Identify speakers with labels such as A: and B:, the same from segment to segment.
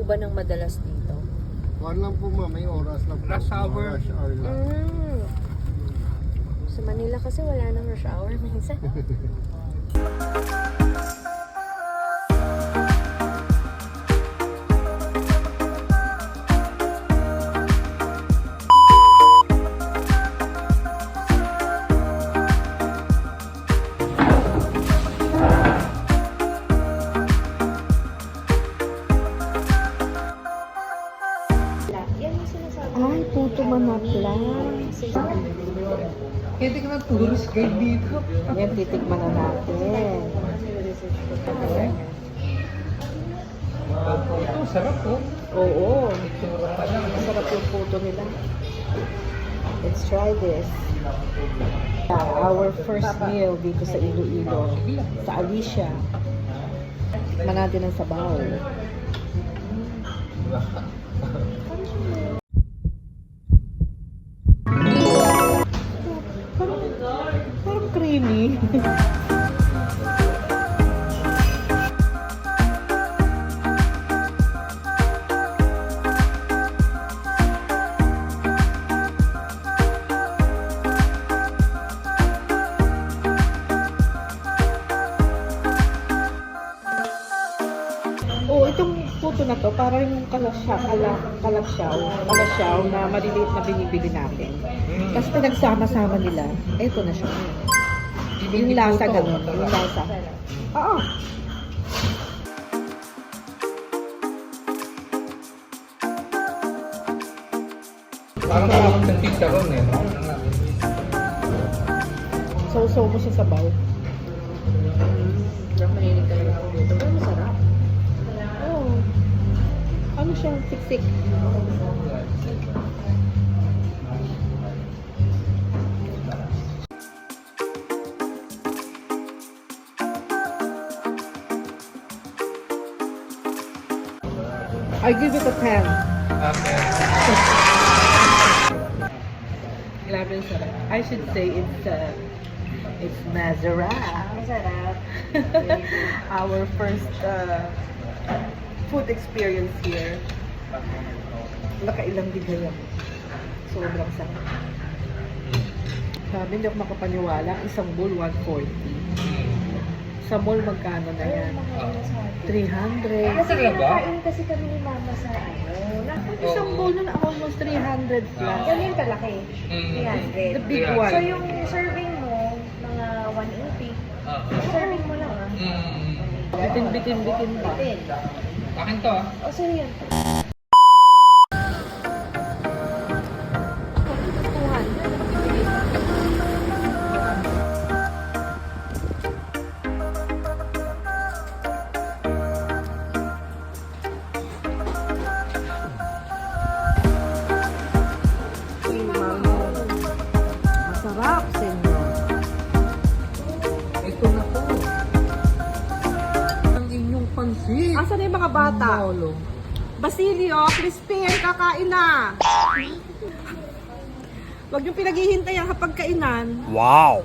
A: ba ng madalas dito?
B: Kuwan lang po ma'am, may oras lang po.
C: Rush hour.
B: Rush hour lang.
A: Sa Manila kasi wala nang rush hour minsan. Ay, puto manapla.
C: Kaya di ka na tourist guide dito.
A: Yan, titikman na natin.
C: Ito, sarap po.
A: Oo.
C: Itsura pa lang.
A: Masarap yung puto nila. Let's try this. Our first meal dito sa Iloilo. Sa Alicia. Tikman natin ang sabaw. Parang creamy. Oh, itong puto na to, parang yung kalasyaw na maliliit na binibili natin. Tapos pinagsama-sama nila, eto na siya. Yung lasa ganun, yung lasa. Oo.
C: Parang parang sa chicharon eh.
A: So mo siya sa baw. Mahilig talaga ako dito. Pero masarap. Oo. Ano siya? Siksik. I give it a 10.
C: Okay.
A: Grabe yung sarap. I should say it's Mazara.
D: Masarap.
A: Our first food experience here. Nakailang bigay ako. Sobrang sarap. Sabi, hindi ako makapaniwala. Isang bowl, 140. Sa mall, magkano na yan? 300.
D: Kasi
C: Talaga?
D: nakain kasi kami ni Mama sa
A: Isang bowl na almost 300 plus.
D: Yan yung kalaki. 300.
A: The big one.
D: So yung serving mo, mga 180. Serving mo lang ah.
A: Bitin pa.
C: Akin to ah.
D: O, so yun.
A: Masarap sa inyo.
C: Ito na po. Ang inyong pansit.
A: Asa na yung mga bata? Basilio, Crispin, kakain na! Huwag niyong pinaghihintay ang hapagkainan.
E: Wow!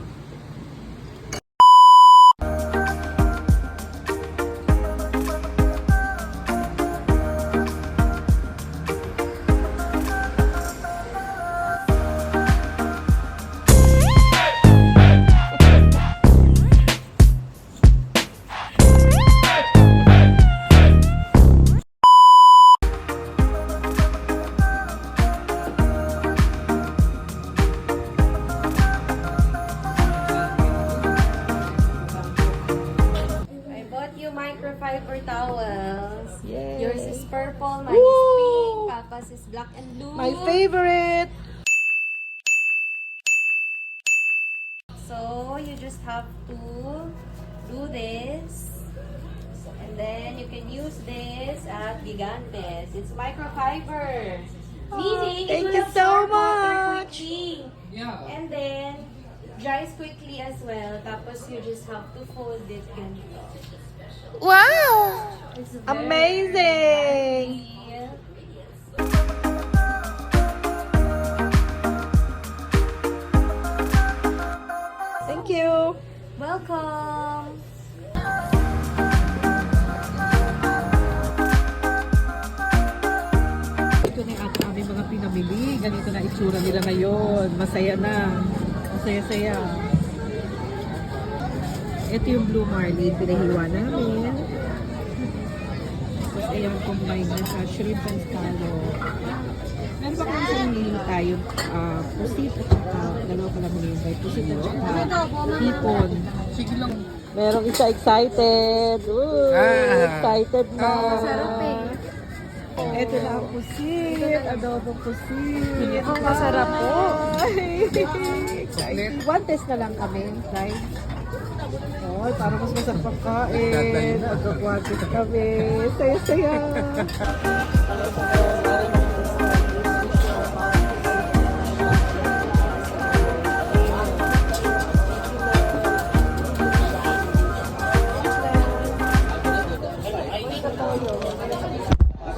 D: Microfiber towels.
A: Yay.
D: Yours is purple, mine is pink, Papa's is black and blue.
A: My favorite!
D: So you just have to do this. And then you can use this at Gigantes. It's microfiber. Meaning
A: thank
D: it will
A: you so
D: absorb water
A: much.
D: quickly.
C: Yeah.
D: And then dries quickly as well. Tapos you just have to fold it ganito.
A: Wow!
D: It's very
A: Amazing!
D: pretty.
A: Thank you!
D: Welcome!
A: ganito na itsura nila ngayon. Masaya na. Masaya-saya. Ito yung Blue Marlin. Pinahiwa namin. Tapos ayan, combine na sa shrimp and scallop. Meron pa kami sa hinihili tayo. Pusit at saka, dalawa pala mo yun. Pusit at saka hipon.
C: Sige lang.
A: Merong isa excited. Ooh, excited na.
D: Sarap eh.
A: Ito na ang pusit. Adobo pusit.
D: Ang masarap po.
A: Ay, excited. One test na lang kami. Right? Oh, para mas masarap ang kain. One test kami. Saya-saya.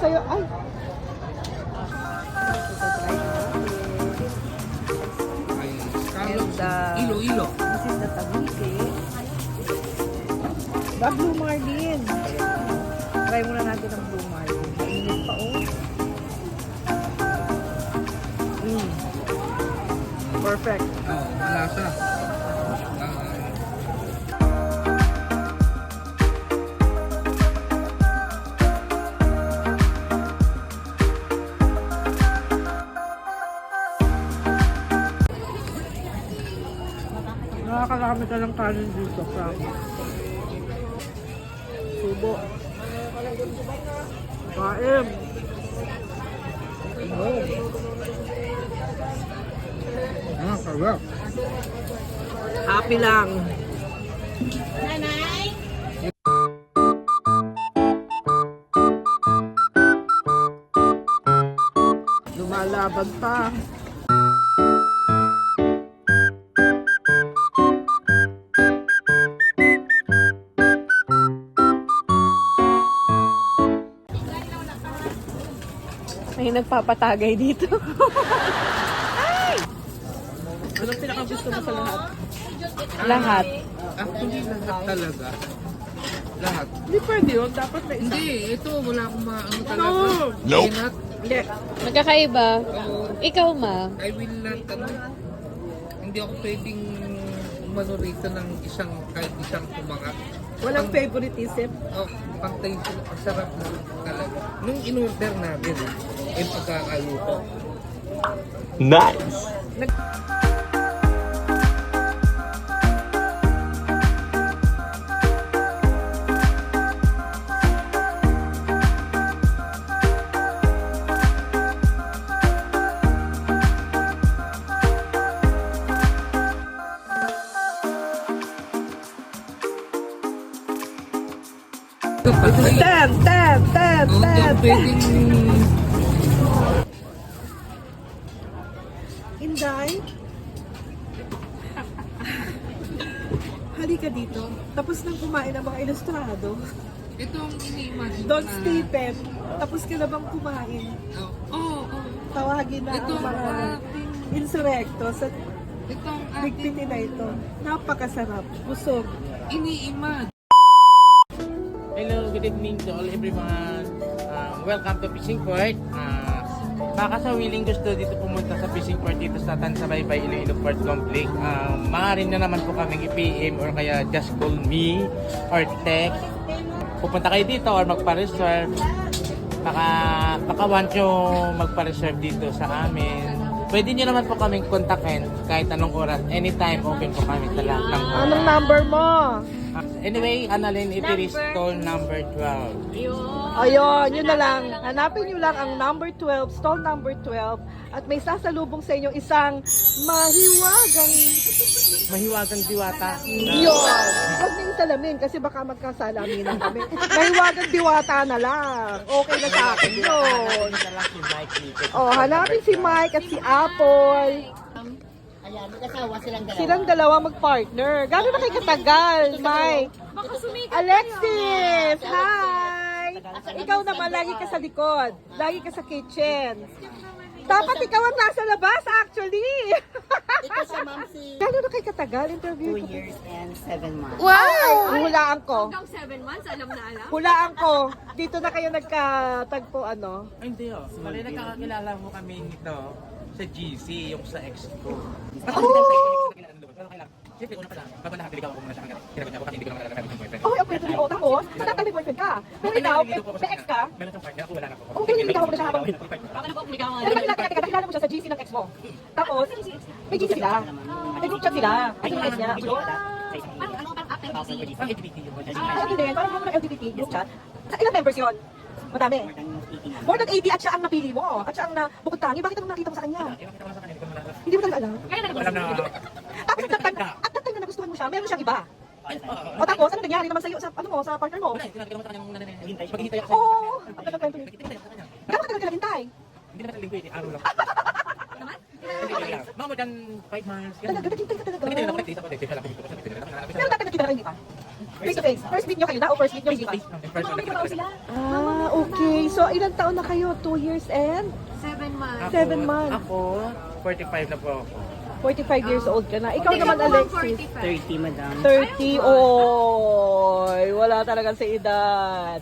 A: Sa'yo, ay!
C: Ilo.
A: This is the tabuke. The Blue Marlin. Try muna natin ang Blue Marlin. Mainit pa, oh. Perfect.
C: Lasa.
A: Nakakarami ka ng kanin dito, Frank. Subo. Kain.
C: Sarap.
A: Happy lang. Lumalaban pa. May nagpapatagay dito. Ay! Anong pinakagusto mo sa lahat? Lahat.
C: Actually, lahat talaga. Lahat.
A: Hindi pwede yun. Dapat na isa.
C: Hindi, ito wala akong maano talaga.
A: No.
C: Nope. Not,
A: Hindi.
D: Magkakaiba. Ikaw, ma.
C: I will not, hindi ako pwedeng umano rito ng kahit isang tumangat.
A: Walang favoritism.
C: Oh, pantay sila, masarap na talaga. Nung in-order natin, yung pagkakaluto.
E: Nice.
A: Ten!
C: Hindi ako pwedeng
A: Inday? Halika dito. Tapos nang kumain ng mga ilustrado.
C: itong ini-imagine
A: Don
C: na-
A: Stephen, tapos ka na bang kumain?
C: Oo.
A: Tawagin na ang
C: Itong
A: mga
C: ating,
A: insurrecto sa
C: itong
A: bigpiti
C: ating
A: na ito. Napakasarap. Busog.
C: ini-imagine.
F: Hello, good evening to all everyone. Welcome to Fishing Port. Baka sa willing gusto dito pumunta sa Fishing Port dito sa Tansabaybay, Iloilo Port Complex. Maaari na naman po kaming i-PM or kaya just call me or text. Pupunta kayo dito or magpa-reserve. Baka want nyo magpa-reserve dito sa amin. Pwede nyo naman po kaming kontakin kahit anong oras. Anytime open po kami sa lahat ng oras.
A: Anong number mo?
F: Anyway, Annalyn Ipiris, stall number 12.
A: Ayun, yun na lang. Hanapin nyo lang ang number 12, stall number 12. At may sasalubong sa inyo isang mahiwagang
F: Mahiwagang diwata.
A: yun. Huwag na yung salamin kasi baka magkasalamin kami. Mahiwagang diwata na lang. Okay na sa akin yun.
F: Si Mike dito.
A: Oh, hanapin si Mike at si Apple.
G: Ayan, mag-asawa silang dalawa.
A: Silang dalawa mag-partner. Gano'n na kayo katagal, Mike? Alexis! Hi! Ikaw naman, lagi ka sa likod. Lagi ka sa kitchen. Dapat ikaw ang nasa labas, actually.
G: Ito sa ma'am si
A: Gano'n na kayo katagal interview?
G: 2 years and 7 months.
A: Hulaan ko.
D: Hanggang 7 months, alam na alam.
A: Hulaan ko. Dito na kayo nagkatagpo, ano?
F: Ay, hindi oh. Bali, nagkakakilala mo kami nito sa GC, yung sa ex ko. Siyempre, una pa lang, bago lahat, niligaw ako muna siya hanggang kinagot niya ako kasi hindi ko naman alam yung boyfriend.
A: Okay, okay. Oo, tapos, matagal may boyfriend ka. Pero ikaw, may ex ka.
F: Meron siyang partner, ako wala na po.
A: Okay, niligaw mo na siya habang.
D: Baka na po kumigawan.
A: Pero teka, nakilala mo siya sa GC ng ex mo. Tapos, may GC sila. May group chat sila. Ay, yung ex niya.
D: Parang after busy.
F: Ang LGBT yung
A: Ah, hindi. Parang mo ng LGBT group chat. Sa ilang members yun? Madami. More than 80 at siya ang napili mo. At siya ang bukod tangi. Bakit anong nakita mo sa kanya? Hindi mo talaga alam.
D: Kaya
F: Alam na,
A: Tapos at that time na nagustuhan mo siya, meron siyang iba. O tapos, ano nangyari naman sa'yo, sa, ano mo, sa partner mo?
F: wala, tinatagyan mo sa kanyang maghihintay ako
A: Oo.
F: sa
A: Ang tagal kwento niyo.
F: Hintay sa kanya.
A: Gano'n katagal ka naghintay?
F: Hindi naman sa linggo, araw lang. Hindi lang. Mga more than 5 months.
A: Talaga, naghintay ka talaga.
F: Hindi na ako nag-date ako. Date lang ako dito.
A: Pero dati nagkita ka hindi pa? Face to face. First meet nyo kayo na o first meet nyo hindi pa? Ah, okay. So, ilang taon na kayo? 2 years and?
D: 7 months.
A: 7 months.
F: Ako, 45 na po ako.
A: 45 years old ka na. Ikaw naman, Alexis.
G: 30, madam.
A: 30. Oy, wala talaga sa edad.